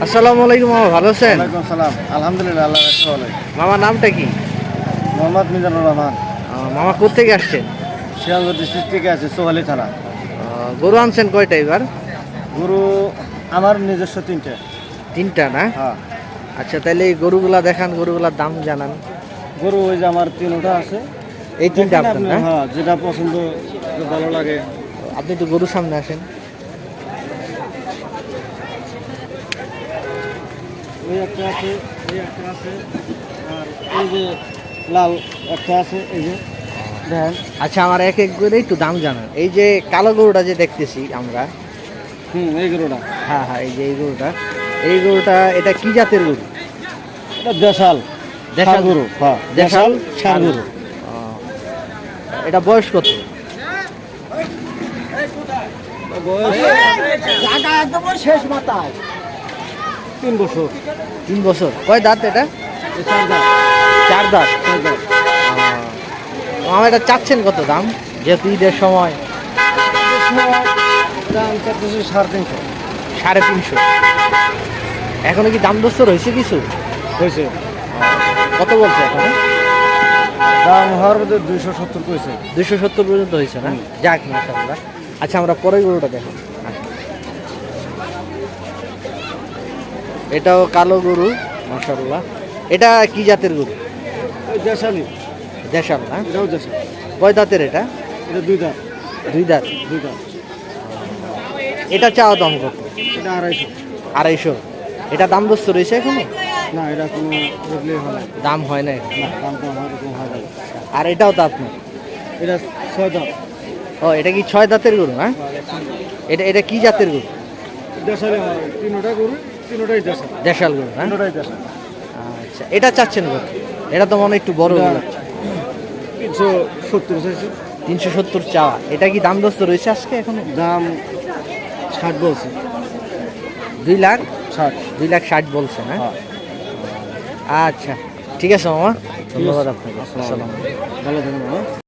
আসসালামু আলাইকুম মামা, ভালো আছেন? ওয়ালাইকুম সালাম, আলহামদুলিল্লাহ, আল্লাহ রাখছে ভালো। মামার নামটা কি? মোহাম্মদ মিজানুর রহমান। মামা কোত্থেকে আসছেন? শিয়ালদহ ডিস্ট্রিক্ট থেকে আছে, সোহালি থানা। গরু আনছেন কয়টা এবার? গরু আমার নিজস্ব তিনটে। তিনটা না? হ্যাঁ। আচ্ছা, তাহলে এই গরুগুলা দেখান, গরুগুলার দাম জানান। গরু ওই যে আমার তিনটা আছে। এই তিনটা দেখেন আপনার আপনি, না? হ্যাঁ, যেটা পছন্দ ভালো লাগে। আপনি একটু গরুর সামনে আসেন। ওই একটা আছে, এই একটা আছে, আর এই যে লাল একটা আছে, এই যে দেখেন। আচ্ছা, আমার এক এক করে একটু দাম জানান। এই যে কালো গরুটা যে দেখতেছি আমরা, এই গরুটা। হ্যাঁ হ্যাঁ, এই যে এই গরুটা এটা কি জাতের গরু? এটা দেশাল দেশাল গরু। হ্যাঁ, দেশাল ষাঁড় গরু। এটা বয়স কত? শেষ মাথায় 3 বছর। 3 বছর। কয় দাঁত এটা? 4 দাঁত। 4 দাঁত। মামা এটা চাচ্ছেন কত দাম, যেহেতু ঈদের সময়? দাম চাচ্ছি 350। 350। এখনো কি দাম দস্তর হয়েছে কিছু? হয়েছে। কত বলছে এখন? দাম হওয়ার মধ্যে 270 কইছে। 270 পর্যন্ত হয়েছে না? যাক, মাশাআল্লাহ। আচ্ছা, আমরা পরের গরুটা দেখো। এটাও কালো গরু, মাশাআল্লাহ। এটা কি জাতের গরু? ওই দেশালি। দেশাল না? এটাও দেশাল। কয় দাঁতের এটা? এটা 2 দাঁত। 2 দাঁত। 2 দাঁত। এটা চাওয়া দাম কত? এটা 250। 250। এটা দাম দস্ত রয়েছে এখনো? না, এটা কোনো রেগলে হয় না। দাম হয় না এখন? না, দাম কম হয়, এরকম হয় না। আর এটাও দাঁত না? এটা 6 দাঁত। ও, এটা কি 6 দাঁতের গরু? হ্যাঁ, এটা কি জাতের গরু? দেশালি হয়, তিনটা গরু, তিনটাই দেশাল। দেশাল গরু, হ্যাঁ। তিনটাই দেশাল। আচ্ছা, এটা চাচ্ছেন কত? এটা তো মনে হয় একটু বড় গরু। 370 চাইছে। 370 চাওয়া। এটা কি দাম দস্ত রয়েছে আজকে এখনো? দাম 60 বলছে। 2 লাখ 60। 2,60,000 বলছে না? হ্যাঁ। আচ্ছা, ঠিক আছে মামা, ধন্যবাদ আপনাকে। আসসালামু আলাইকুম। ভালো থাকবেন।